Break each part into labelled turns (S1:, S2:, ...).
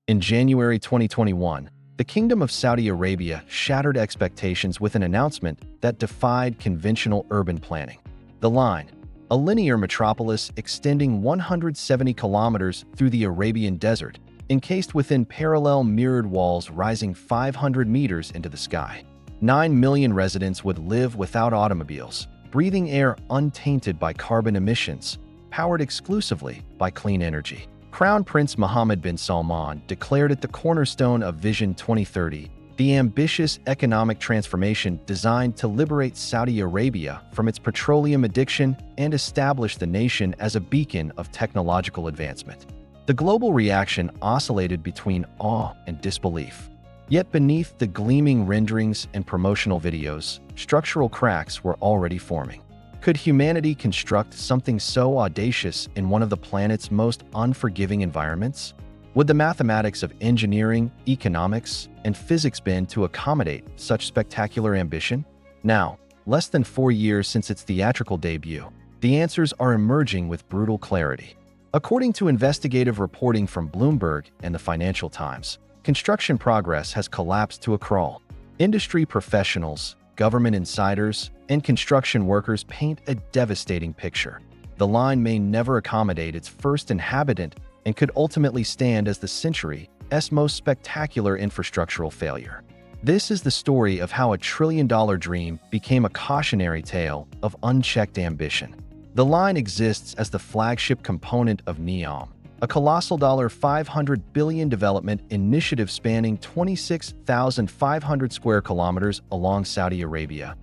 S1: In January 2021, the Kingdom of Saudi Arabia shattered expectations with an announcement that defied conventional urban planning. The Line, a linear metropolis extending 170 kilometers through the Arabian desert, encased within parallel mirrored walls rising 500 meters into the sky. 9 million residents would live without automobiles, breathing air untainted by carbon emissions, powered exclusively by clean energy. Crown Prince Mohammed bin Salman declared it the cornerstone of Vision 2030, the ambitious economic transformation designed to liberate Saudi Arabia from its petroleum addiction and establish the nation as a beacon of technological advancement. The global reaction oscillated between awe and disbelief. Yet beneath the gleaming renderings and promotional videos, structural cracks were already forming. Could humanity construct something so audacious in one of the planet's most unforgiving environments? Would the mathematics of engineering, economics, and physics bend to accommodate such spectacular ambition? Now, less than 4 years since its theatrical debut, the answers are emerging with brutal clarity. According to investigative reporting from Bloomberg and the Financial Times, construction progress has collapsed to a crawl. Industry professionals, government insiders, and construction workers paint a devastating picture. The line may never accommodate its first inhabitant and could ultimately stand as the century's most spectacular infrastructural failure. This is the story of how a trillion-dollar dream became a cautionary tale of unchecked ambition. The line exists as the flagship component of Neom, a colossal $500 billion development initiative spanning 26,500 square kilometers along Saudi Arabia's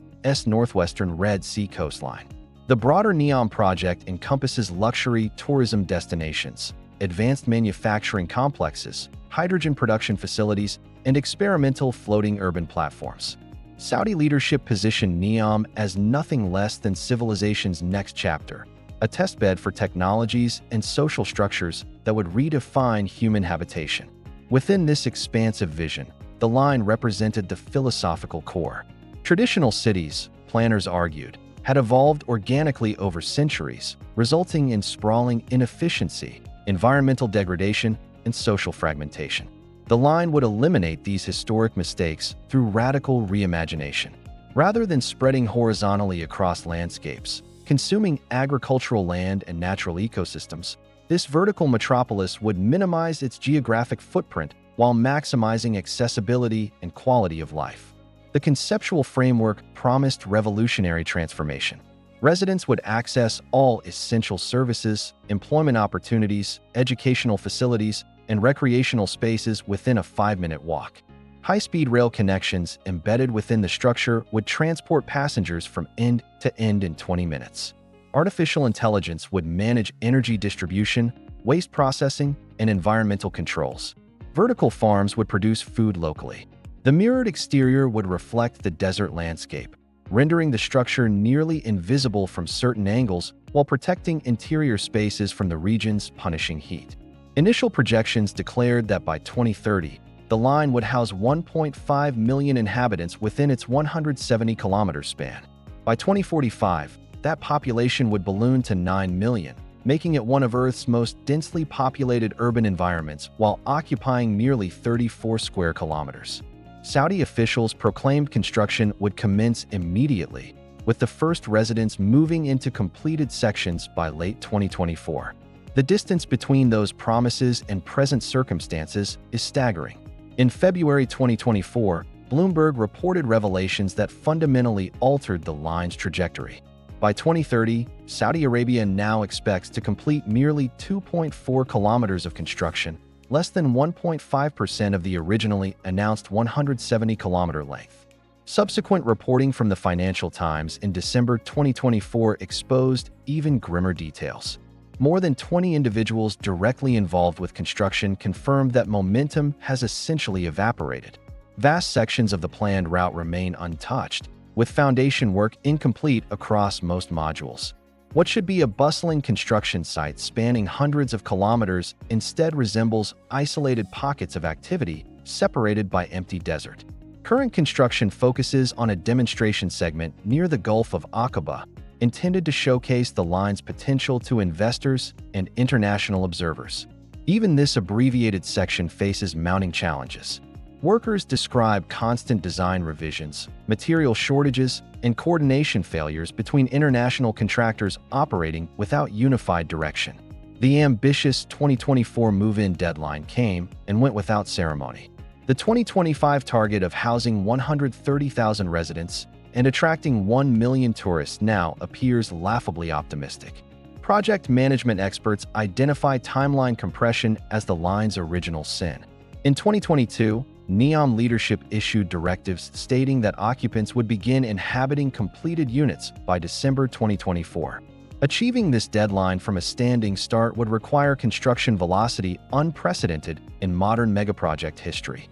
S1: northwestern Red Sea coastline. The broader Neom project encompasses luxury tourism destinations, advanced manufacturing complexes, hydrogen production facilities, and experimental floating urban platforms. Saudi leadership positioned Neom as nothing less than civilization's next chapter, a testbed for technologies and social structures that would redefine human habitation. Within this expansive vision, the line represented the philosophical core. Traditional cities, planners argued, had evolved organically over centuries, resulting in sprawling inefficiency, environmental degradation, and social fragmentation. The line would eliminate these historic mistakes through radical reimagination. Rather than spreading horizontally across landscapes, consuming agricultural land and natural ecosystems, this vertical metropolis would minimize its geographic footprint while maximizing accessibility and quality of life. The conceptual framework promised revolutionary transformation. Residents would access all essential services, employment opportunities, educational facilities, and recreational spaces within a 5-minute walk. High-speed rail connections embedded within the structure would transport passengers from end to end in 20 minutes. Artificial intelligence would manage energy distribution, waste processing, and environmental controls. Vertical farms would produce food locally. The mirrored exterior would reflect the desert landscape, rendering the structure nearly invisible from certain angles while protecting interior spaces from the region's punishing heat. Initial projections declared that by 2030, the line would house 1.5 million inhabitants within its 170-kilometer span. By 2045, that population would balloon to 9 million, making it one of Earth's most densely populated urban environments while occupying merely 34 square kilometers. Saudi officials proclaimed construction would commence immediately, with the first residents moving into completed sections by late 2024. The distance between those promises and present circumstances is staggering. In February 2024, Bloomberg reported revelations that fundamentally altered the line's trajectory. By 2030, Saudi Arabia now expects to complete merely 2.4 kilometers of construction, less than 1.5% of the originally announced 170-kilometer length. Subsequent reporting from the Financial Times in December 2024 exposed even grimmer details. More than 20 individuals directly involved with construction confirmed that momentum has essentially evaporated. Vast sections of the planned route remain untouched, with foundation work incomplete across most modules. What should be a bustling construction site spanning hundreds of kilometers instead resembles isolated pockets of activity separated by empty desert. Current construction focuses on a demonstration segment near the Gulf of Aqaba, intended to showcase the line's potential to investors and international observers. Even this abbreviated section faces mounting challenges. Workers describe constant design revisions, material shortages, and coordination failures between international contractors operating without unified direction. The ambitious 2024 move-in deadline came and went without ceremony. The 2025 target of housing 130,000 residents and attracting 1 million tourists now appears laughably optimistic. Project management experts identify timeline compression as the line's original sin. In 2022, Neom leadership issued directives stating that occupants would begin inhabiting completed units by December 2024. Achieving this deadline from a standing start would require construction velocity unprecedented in modern megaproject history.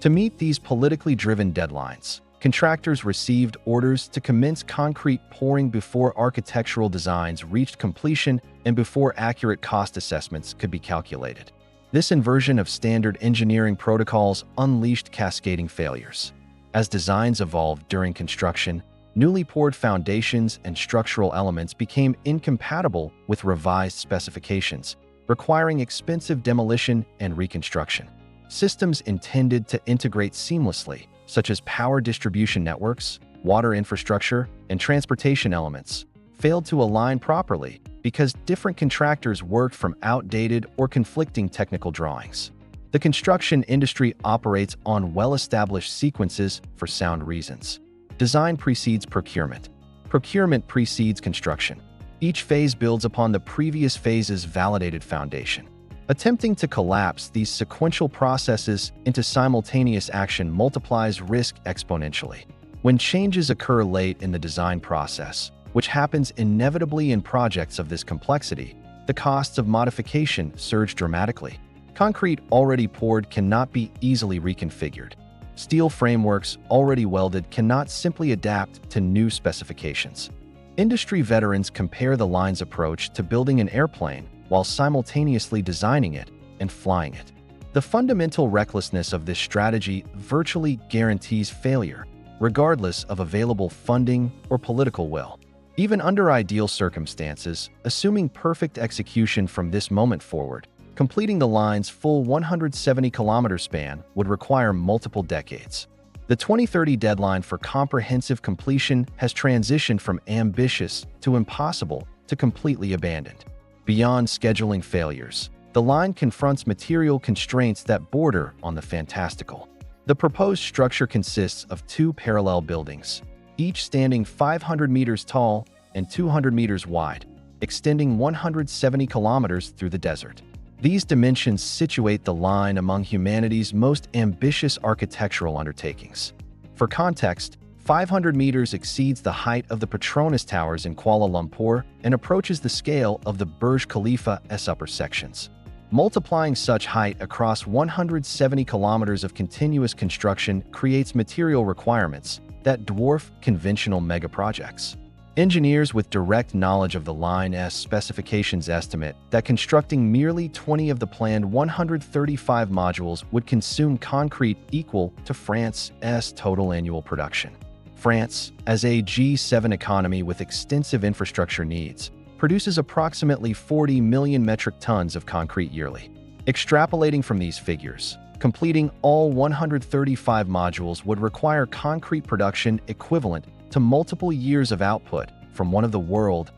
S1: To meet these politically driven deadlines, contractors received orders to commence concrete pouring before architectural designs reached completion and before accurate cost assessments could be calculated. This inversion of standard engineering protocols unleashed cascading failures. As designs evolved during construction, newly poured foundations and structural elements became incompatible with revised specifications, requiring expensive demolition and reconstruction. Systems intended to integrate seamlessly, such as power distribution networks, water infrastructure, and transportation elements, failed to align properly because different contractors worked from outdated or conflicting technical drawings. The construction industry operates on well-established sequences for sound reasons. Design precedes procurement. Procurement precedes construction. Each phase builds upon the previous phase's validated foundation. Attempting to collapse these sequential processes into simultaneous action multiplies risk exponentially. When changes occur late in the design process, which happens inevitably in projects of this complexity, the costs of modification surge dramatically. Concrete already poured cannot be easily reconfigured. Steel frameworks already welded cannot simply adapt to new specifications. Industry veterans compare the line's approach to building an airplane while simultaneously designing it and flying it. The fundamental recklessness of this strategy virtually guarantees failure, regardless of available funding or political will. Even under ideal circumstances, assuming perfect execution from this moment forward, completing the line's full 170-kilometer span would require multiple decades. The 2030 deadline for comprehensive completion has transitioned from ambitious to impossible to completely abandoned. Beyond scheduling failures, the line confronts material constraints that border on the fantastical. The proposed structure consists of two parallel buildings, each standing 500 meters tall and 200 meters wide, extending 170 kilometers through the desert. These dimensions situate the line among humanity's most ambitious architectural undertakings. For context, 500 meters exceeds the height of the Petronas Towers in Kuala Lumpur and approaches the scale of the Burj Khalifa's upper sections. Multiplying such height across 170 kilometers of continuous construction creates material requirements that dwarf conventional megaprojects. Engineers with direct knowledge of the line's specifications estimate that constructing merely 20 of the planned 135 modules would consume concrete equal to France's total annual production. France, as a G7 economy with extensive infrastructure needs, produces approximately 40 million metric tons of concrete yearly. Extrapolating from these figures, completing all 135 modules would require concrete production equivalent to multiple years of output from one of the world's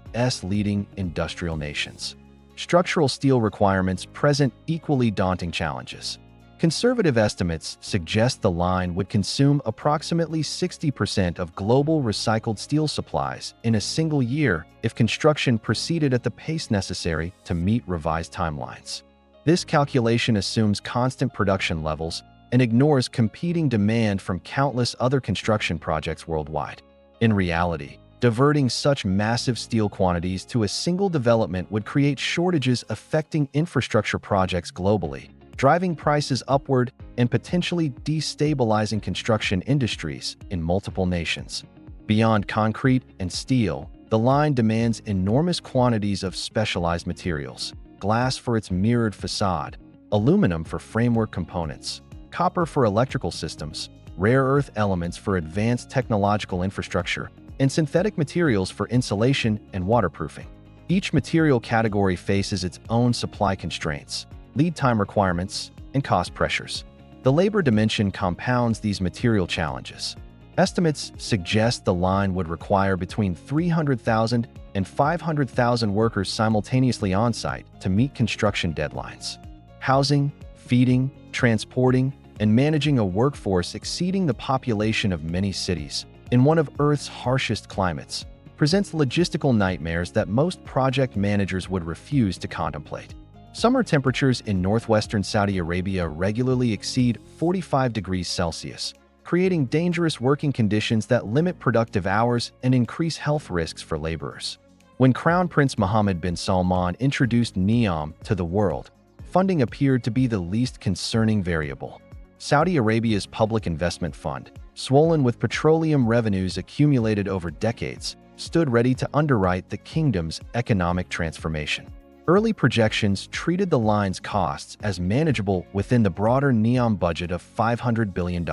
S1: leading industrial nations. Structural steel requirements present equally daunting challenges. Conservative estimates suggest the line would consume approximately 60% of global recycled steel supplies in a single year if construction proceeded at the pace necessary to meet revised timelines. This calculation assumes constant production levels and ignores competing demand from countless other construction projects worldwide. In reality, diverting such massive steel quantities to a single development would create shortages affecting infrastructure projects globally, driving prices upward and potentially destabilizing construction industries in multiple nations. Beyond concrete and steel, the line demands enormous quantities of specialized materials: glass for its mirrored facade, aluminum for framework components, copper for electrical systems, rare earth elements for advanced technological infrastructure, and synthetic materials for insulation and waterproofing. Each material category faces its own supply constraints, lead time requirements, and cost pressures. The labor dimension compounds these material challenges. Estimates suggest the line would require between 300,000 and 500,000 workers simultaneously on-site to meet construction deadlines. Housing, feeding, transporting, and managing a workforce exceeding the population of many cities in one of Earth's harshest climates presents logistical nightmares that most project managers would refuse to contemplate. Summer temperatures in northwestern Saudi Arabia regularly exceed 45 degrees Celsius, creating dangerous working conditions that limit productive hours and increase health risks for laborers. When Crown Prince Mohammed bin Salman introduced Neom to the world, funding appeared to be the least concerning variable. Saudi Arabia's public investment fund, swollen with petroleum revenues accumulated over decades, stood ready to underwrite the kingdom's economic transformation. Early projections treated the line's costs as manageable within the broader Neom budget of $500 billion.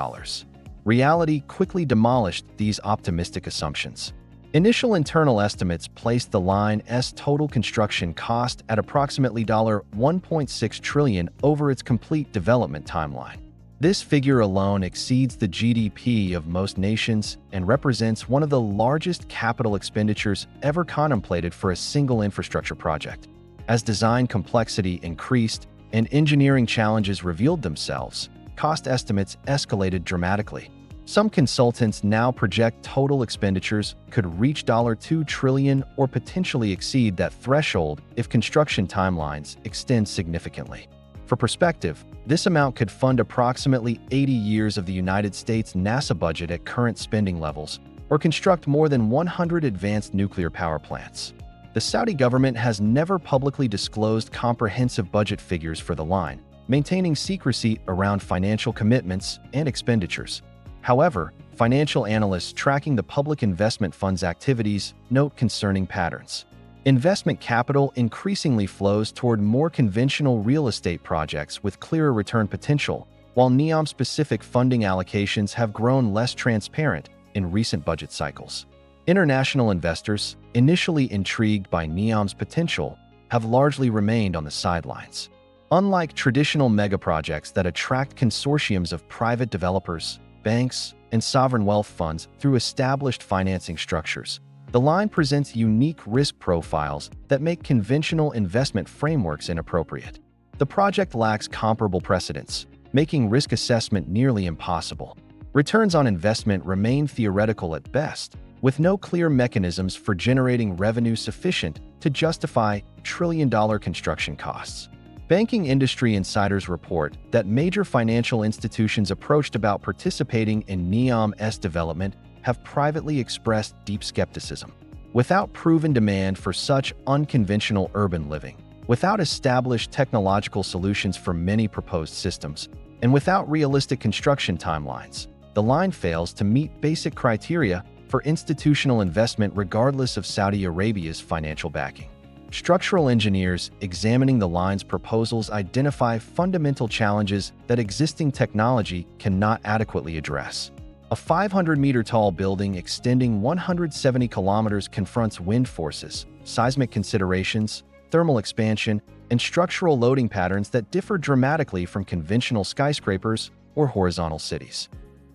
S1: Reality quickly demolished these optimistic assumptions. Initial internal estimates placed the line's total construction cost at approximately $1.6 trillion over its complete development timeline. This figure alone exceeds the GDP of most nations and represents one of the largest capital expenditures ever contemplated for a single infrastructure project. As design complexity increased and engineering challenges revealed themselves, cost estimates escalated dramatically. Some consultants now project total expenditures could reach $2 trillion or potentially exceed that threshold if construction timelines extend significantly. For perspective, this amount could fund approximately 80 years of the United States NASA budget at current spending levels, or construct more than 100 advanced nuclear power plants. The Saudi government has never publicly disclosed comprehensive budget figures for the line, maintaining secrecy around financial commitments and expenditures. However, financial analysts tracking the public investment fund's activities note concerning patterns. Investment capital increasingly flows toward more conventional real estate projects with clearer return potential, while Neom-specific funding allocations have grown less transparent in recent budget cycles. International investors, initially intrigued by Neom's potential, have largely remained on the sidelines. Unlike traditional megaprojects that attract consortiums of private developers, banks, and sovereign wealth funds through established financing structures, the line presents unique risk profiles that make conventional investment frameworks inappropriate. The project lacks comparable precedents, making risk assessment nearly impossible. Returns on investment remain theoretical at best, with no clear mechanisms for generating revenue sufficient to justify trillion-dollar construction costs. Banking industry insiders report that major financial institutions approached about participating in Neom's development have privately expressed deep skepticism. Without proven demand for such unconventional urban living, without established technological solutions for many proposed systems, and without realistic construction timelines, the line fails to meet basic criteria for institutional investment regardless of Saudi Arabia's financial backing. Structural engineers examining the line's proposals identify fundamental challenges that existing technology cannot adequately address. A 500-meter-tall building extending 170 kilometers confronts wind forces, seismic considerations, thermal expansion, and structural loading patterns that differ dramatically from conventional skyscrapers or horizontal cities.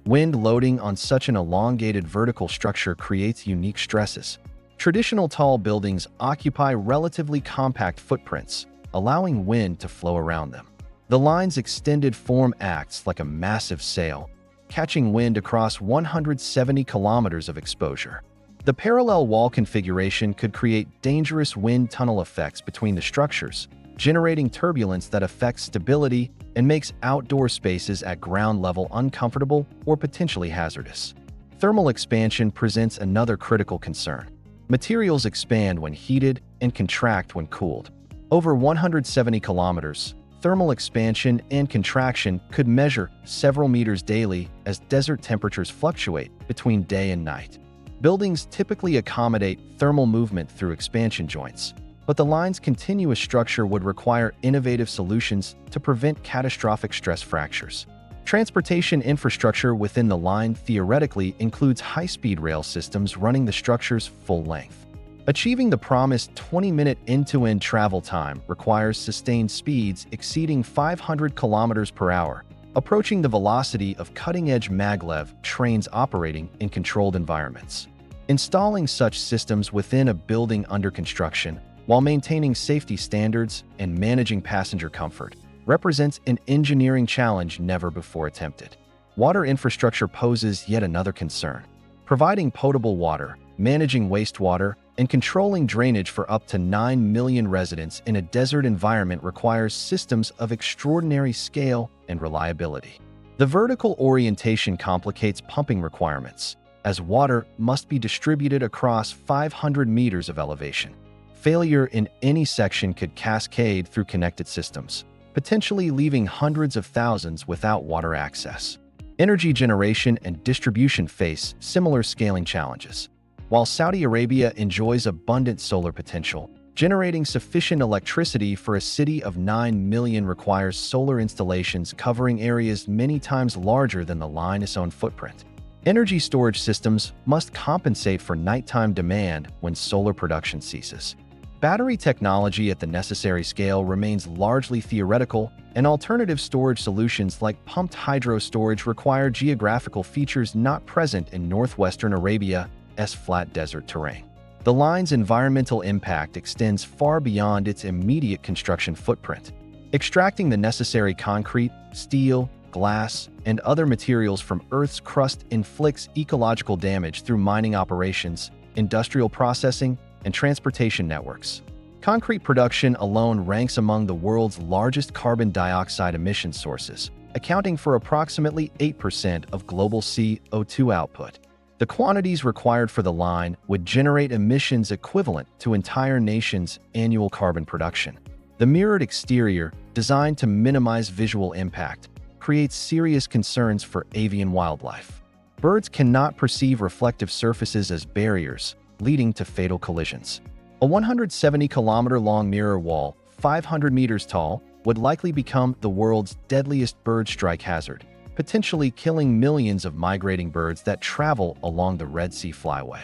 S1: Wind loading on such an elongated vertical structure creates unique stresses. Traditional tall buildings occupy relatively compact footprints, allowing wind to flow around them. The line's extended form acts like a massive sail, catching wind across 170 kilometers of exposure. The parallel wall configuration could create dangerous wind tunnel effects between the structures, generating turbulence that affects stability and makes outdoor spaces at ground level uncomfortable or potentially hazardous. Thermal expansion presents another critical concern. Materials expand when heated and contract when cooled. Over 170 kilometers, thermal expansion and contraction could measure several meters daily as desert temperatures fluctuate between day and night. Buildings typically accommodate thermal movement through expansion joints, but the line's continuous structure would require innovative solutions to prevent catastrophic stress fractures. Transportation infrastructure within the line theoretically includes high-speed rail systems running the structure's full length. Achieving the promised 20-minute end-to-end travel time requires sustained speeds exceeding 500 kilometers per hour, approaching the velocity of cutting-edge maglev trains operating in controlled environments. Installing such systems within a building under construction, while maintaining safety standards and managing passenger comfort, represents an engineering challenge never before attempted. Water infrastructure poses yet another concern. Providing potable water, managing wastewater, and controlling drainage for up to 9 million residents in a desert environment requires systems of extraordinary scale and reliability. The vertical orientation complicates pumping requirements, as water must be distributed across 500 meters of elevation. Failure in any section could cascade through connected systems, potentially leaving hundreds of thousands without water access. Energy generation and distribution face similar scaling challenges. While Saudi Arabia enjoys abundant solar potential, generating sufficient electricity for a city of 9 million requires solar installations covering areas many times larger than the line's own footprint. Energy storage systems must compensate for nighttime demand when solar production ceases. Battery technology at the necessary scale remains largely theoretical, and alternative storage solutions like pumped hydro storage require geographical features not present in northwestern Arabia's flat desert terrain. The line's environmental impact extends far beyond its immediate construction footprint. Extracting the necessary concrete, steel, glass, and other materials from Earth's crust inflicts ecological damage through mining operations, industrial processing, and transportation networks. Concrete production alone ranks among the world's largest carbon dioxide emission sources, accounting for approximately 8% of global CO2 output. The quantities required for the line would generate emissions equivalent to entire nations' annual carbon production. The mirrored exterior, designed to minimize visual impact, creates serious concerns for avian wildlife. Birds cannot perceive reflective surfaces as barriers, leading to fatal collisions. A 170-kilometer-long mirror wall, 500 meters tall, would likely become the world's deadliest bird strike hazard, potentially killing millions of migrating birds that travel along the Red Sea flyway.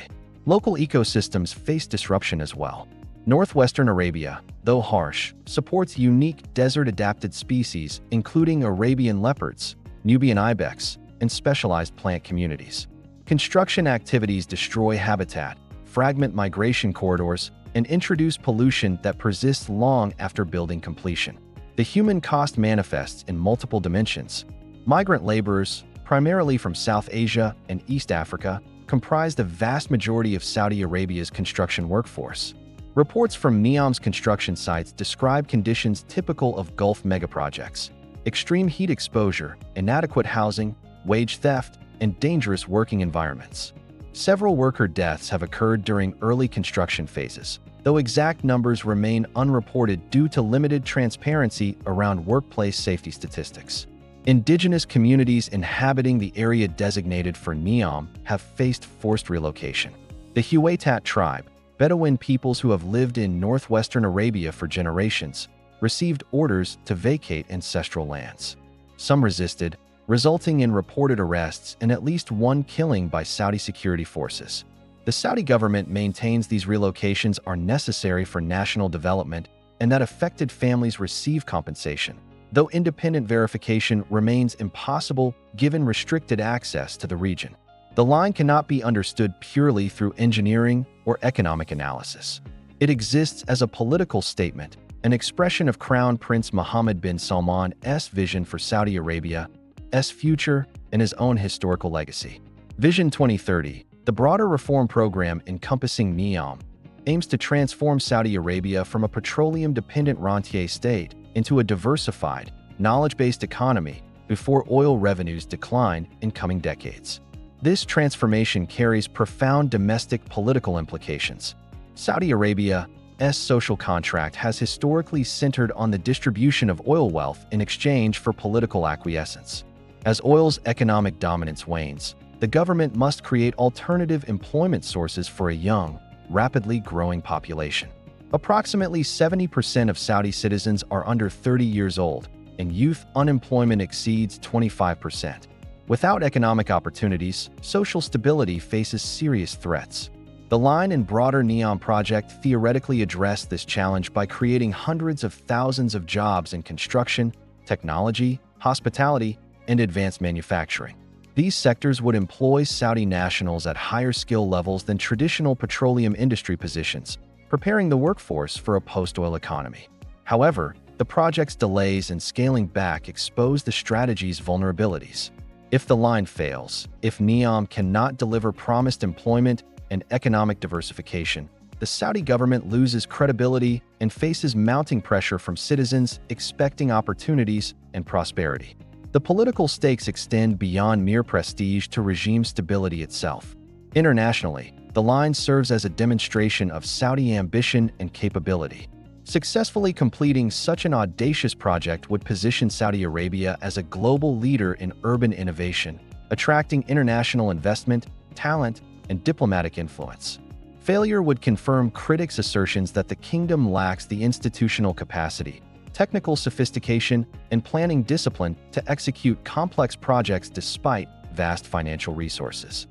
S1: Local ecosystems face disruption as well. Northwestern Arabia, though harsh, supports unique desert-adapted species including Arabian leopards, Nubian ibex, and specialized plant communities. Construction activities destroy habitat, fragment migration corridors, and introduce pollution that persists long after building completion. The human cost manifests in multiple dimensions. Migrant laborers, primarily from South Asia and East Africa, comprise the vast majority of Saudi Arabia's construction workforce. Reports from Neom's construction sites describe conditions typical of Gulf megaprojects: extreme heat exposure, inadequate housing, wage theft, and dangerous working environments. Several worker deaths have occurred during early construction phases, though exact numbers remain unreported due to limited transparency around workplace safety statistics. Indigenous communities inhabiting the area designated for Neom have faced forced relocation. The Huaytat tribe, Bedouin peoples who have lived in northwestern Arabia for generations, received orders to vacate ancestral lands. Some resisted, resulting in reported arrests and at least one killing by Saudi security forces. The Saudi government maintains these relocations are necessary for national development and that affected families receive compensation, though independent verification remains impossible given restricted access to the region. The line cannot be understood purely through engineering or economic analysis. It exists as a political statement, an expression of Crown Prince Mohammed bin Salman's vision for Saudi Arabia's future and his own historical legacy. Vision 2030, the broader reform program encompassing Neom, aims to transform Saudi Arabia from a petroleum-dependent rentier state into a diversified, knowledge-based economy before oil revenues decline in coming decades. This transformation carries profound domestic political implications. Saudi Arabia's social contract has historically centered on the distribution of oil wealth in exchange for political acquiescence. As oil's economic dominance wanes, the government must create alternative employment sources for a young, rapidly growing population. Approximately 70% of Saudi citizens are under 30 years old, and youth unemployment exceeds 25%. Without economic opportunities, social stability faces serious threats. The line and broader Neom project theoretically address this challenge by creating hundreds of thousands of jobs in construction, technology, hospitality, and advanced manufacturing. These sectors would employ Saudi nationals at higher skill levels than traditional petroleum industry positions, preparing the workforce for a post-oil economy. However, the project's delays and scaling back expose the strategy's vulnerabilities. If the line fails, if Neom cannot deliver promised employment and economic diversification, the Saudi government loses credibility and faces mounting pressure from citizens expecting opportunities and prosperity. The political stakes extend beyond mere prestige to regime stability itself. Internationally, the line serves as a demonstration of Saudi ambition and capability. Successfully completing such an audacious project would position Saudi Arabia as a global leader in urban innovation, attracting international investment, talent, and diplomatic influence. Failure would confirm critics' assertions that the kingdom lacks the institutional capacity, technical sophistication, and planning discipline to execute complex projects despite vast financial resources.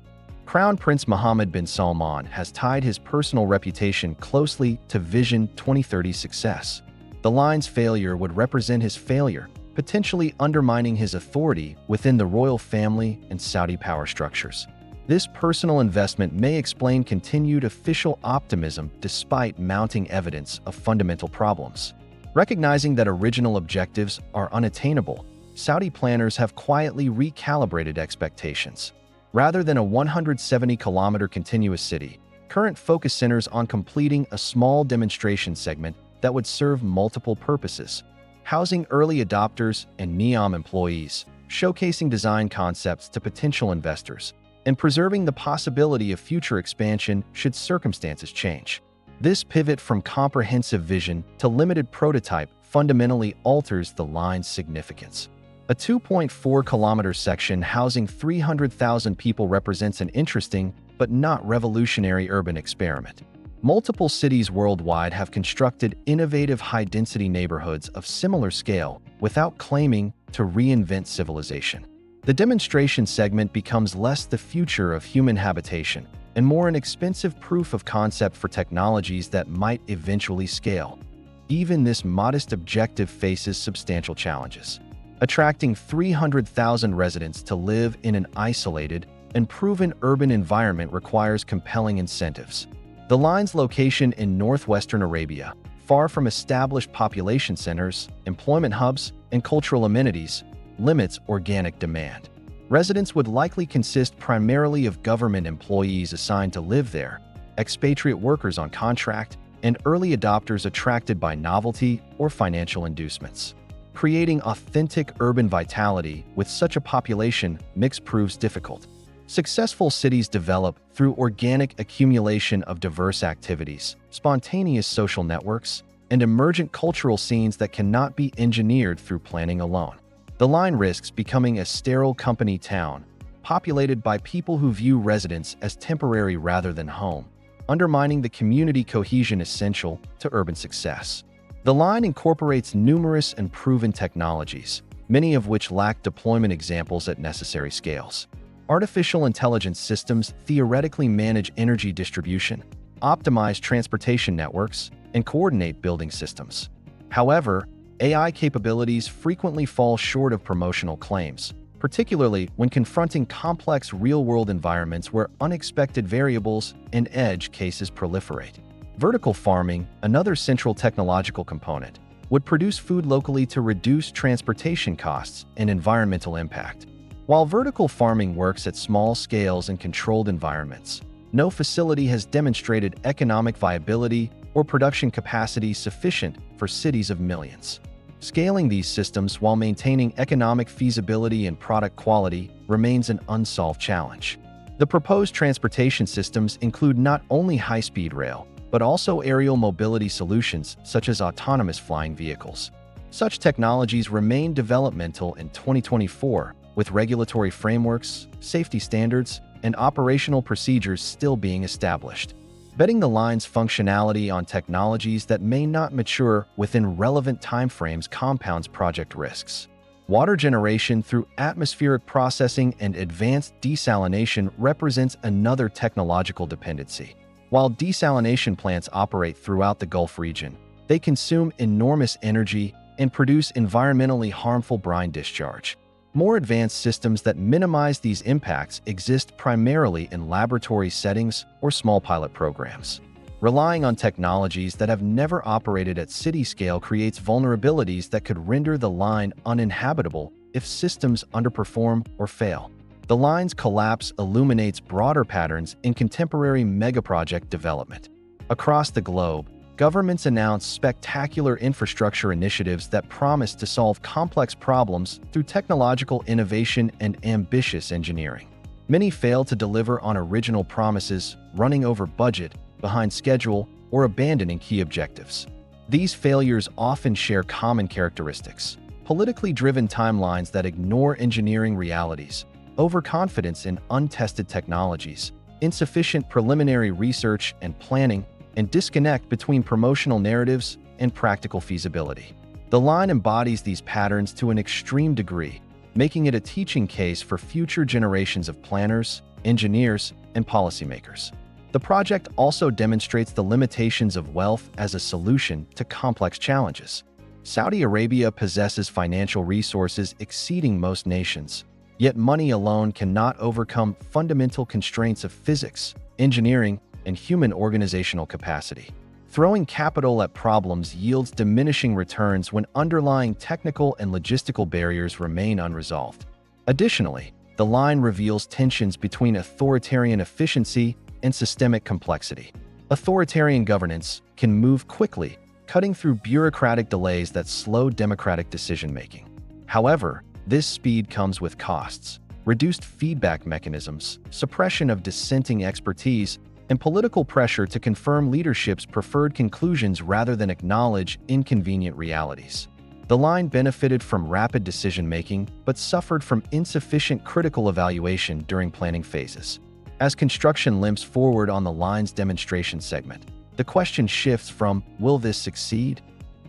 S1: Crown Prince Mohammed bin Salman has tied his personal reputation closely to Vision 2030's success. The line's failure would represent his failure, potentially undermining his authority within the royal family and Saudi power structures. This personal investment may explain continued official optimism despite mounting evidence of fundamental problems. Recognizing that original objectives are unattainable, Saudi planners have quietly recalibrated expectations. Rather than a 170-kilometer continuous city, current focus centers on completing a small demonstration segment that would serve multiple purposes, housing early adopters and Neom employees, showcasing design concepts to potential investors, and preserving the possibility of future expansion should circumstances change. This pivot from comprehensive vision to limited prototype fundamentally alters the line's significance. A 2.4-kilometer section housing 300,000 people represents an interesting but not revolutionary urban experiment. Multiple cities worldwide have constructed innovative high-density neighborhoods of similar scale without claiming to reinvent civilization. The demonstration segment becomes less the future of human habitation and more an expensive proof of concept for technologies that might eventually scale. Even this modest objective faces substantial challenges. Attracting 300,000 residents to live in an isolated and proven urban environment requires compelling incentives. The line's location in northwestern Arabia, far from established population centers, employment hubs, and cultural amenities, limits organic demand. Residents would likely consist primarily of government employees assigned to live there, expatriate workers on contract, and early adopters attracted by novelty or financial inducements. Creating authentic urban vitality with such a population mix proves difficult. Successful cities develop through organic accumulation of diverse activities, spontaneous social networks, and emergent cultural scenes that cannot be engineered through planning alone. The line risks becoming a sterile company town, populated by people who view residents as temporary rather than home, undermining the community cohesion essential to urban success. The line incorporates numerous and proven technologies, many of which lack deployment examples at necessary scales. Artificial intelligence systems theoretically manage energy distribution, optimize transportation networks, and coordinate building systems. However, AI capabilities frequently fall short of promotional claims, particularly when confronting complex real-world environments where unexpected variables and edge cases proliferate. Vertical farming, another central technological component, would produce food locally to reduce transportation costs and environmental impact. While vertical farming works at small scales in controlled environments, no facility has demonstrated economic viability or production capacity sufficient for cities of millions. Scaling these systems while maintaining economic feasibility and product quality remains an unsolved challenge. The proposed transportation systems include not only high-speed rail, but also aerial mobility solutions such as autonomous flying vehicles. Such technologies remain developmental in 2024, with regulatory frameworks, safety standards, and operational procedures still being established. Betting the line's functionality on technologies that may not mature within relevant timeframes compounds project risks. Water generation through atmospheric processing and advanced desalination represents another technological dependency. While desalination plants operate throughout the Gulf region, they consume enormous energy and produce environmentally harmful brine discharge. More advanced systems that minimize these impacts exist primarily in laboratory settings or small pilot programs. Relying on technologies that have never operated at city scale creates vulnerabilities that could render the line uninhabitable if systems underperform or fail. The line's collapse illuminates broader patterns in contemporary megaproject development. Across the globe, governments announce spectacular infrastructure initiatives that promise to solve complex problems through technological innovation and ambitious engineering. Many fail to deliver on original promises, running over budget, behind schedule, or abandoning key objectives. These failures often share common characteristics: politically driven timelines that ignore engineering realities, overconfidence in untested technologies, insufficient preliminary research and planning, and disconnect between promotional narratives and practical feasibility. The line embodies these patterns to an extreme degree, making it a teaching case for future generations of planners, engineers, and policymakers. The project also demonstrates the limitations of wealth as a solution to complex challenges. Saudi Arabia possesses financial resources exceeding most nations, yet money alone cannot overcome fundamental constraints of physics, engineering, and human organizational capacity. Throwing capital at problems yields diminishing returns when underlying technical and logistical barriers remain unresolved. Additionally, the line reveals tensions between authoritarian efficiency and systemic complexity. Authoritarian governance can move quickly, cutting through bureaucratic delays that slow democratic decision-making. However, this speed comes with costs: reduced feedback mechanisms, suppression of dissenting expertise, and political pressure to confirm leadership's preferred conclusions rather than acknowledge inconvenient realities. The line benefited from rapid decision-making, but suffered from insufficient critical evaluation during planning phases. As construction limps forward on the line's demonstration segment, the question shifts from "will this succeed?"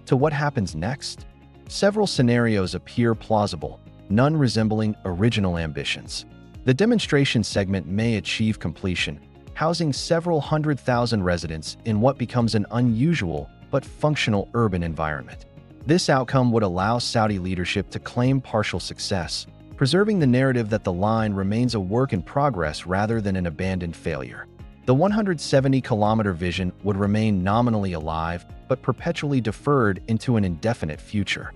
S1: to "what happens next?" Several scenarios appear plausible, none resembling original ambitions. The demonstration segment may achieve completion, housing several 100,000 residents in what becomes an unusual but functional urban environment. This outcome would allow Saudi leadership to claim partial success, preserving the narrative that the line remains a work in progress rather than an abandoned failure. The 170-kilometer vision would remain nominally alive, but perpetually deferred into an indefinite future.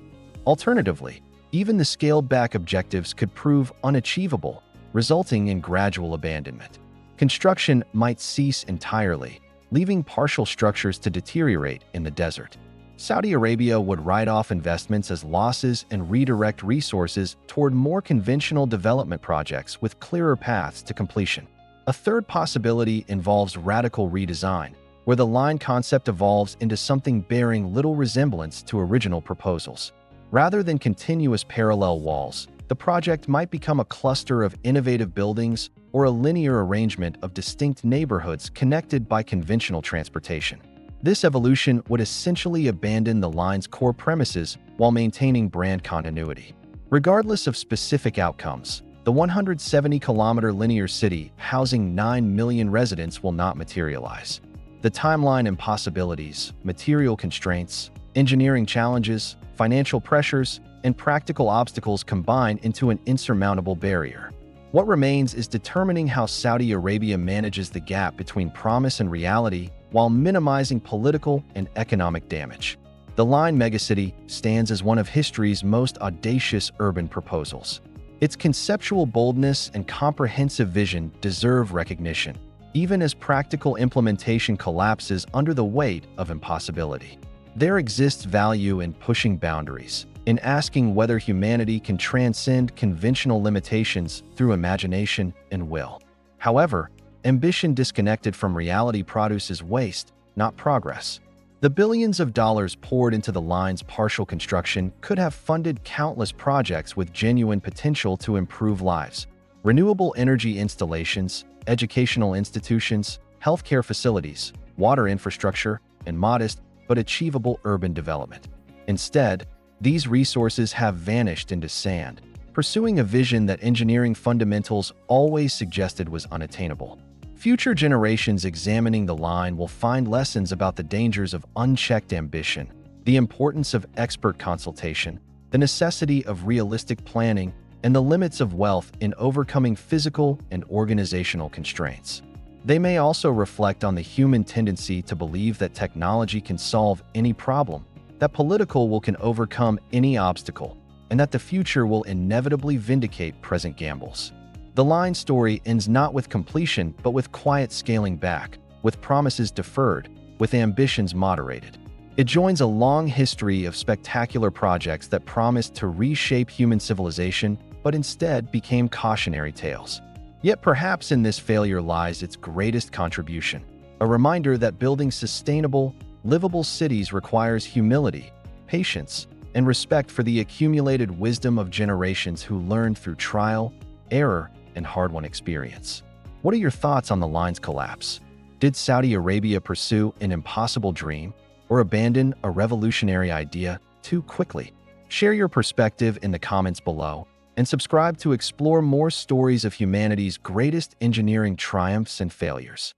S1: Alternatively, even the scaled-back objectives could prove unachievable, resulting in gradual abandonment. Construction might cease entirely, leaving partial structures to deteriorate in the desert. Saudi Arabia would write off investments as losses and redirect resources toward more conventional development projects with clearer paths to completion. A third possibility involves radical redesign, where the line concept evolves into something bearing little resemblance to original proposals. Rather than continuous parallel walls, the project might become a cluster of innovative buildings or a linear arrangement of distinct neighborhoods connected by conventional transportation. This evolution would essentially abandon the line's core premises while maintaining brand continuity. Regardless of specific outcomes, the 170-kilometer linear city housing 9 million residents will not materialize. The timeline impossibilities, material constraints, engineering challenges, financial pressures, and practical obstacles combine into an insurmountable barrier. What remains is determining how Saudi Arabia manages the gap between promise and reality while minimizing political and economic damage. The line Megacity stands as one of history's most audacious urban proposals. Its conceptual boldness and comprehensive vision deserve recognition, even as practical implementation collapses under the weight of impossibility. There exists value in pushing boundaries, in asking whether humanity can transcend conventional limitations through imagination and will. However, ambition disconnected from reality produces waste, not progress. The billions of dollars poured into the line's partial construction could have funded countless projects with genuine potential to improve lives. Renewable energy installations, educational institutions, healthcare facilities, water infrastructure, and modest but achievable urban development. Instead, these resources have vanished into sand, pursuing a vision that engineering fundamentals always suggested was unattainable. Future generations examining the line will find lessons about the dangers of unchecked ambition, the importance of expert consultation, the necessity of realistic planning, and the limits of wealth in overcoming physical and organizational constraints. They may also reflect on the human tendency to believe that technology can solve any problem, that political will can overcome any obstacle, and that the future will inevitably vindicate present gambles. The line story ends not with completion, but with quiet scaling back, with promises deferred, with ambitions moderated. It joins a long history of spectacular projects that promised to reshape human civilization, but instead became cautionary tales. Yet perhaps in this failure lies its greatest contribution, a reminder that building sustainable, livable cities requires humility, patience, and respect for the accumulated wisdom of generations who learned through trial, error, and hard-won experience. What are your thoughts on the line's collapse? Did Saudi Arabia pursue an impossible dream or abandon a revolutionary idea too quickly? Share your perspective in the comments below and subscribe to explore more stories of humanity's greatest engineering triumphs and failures.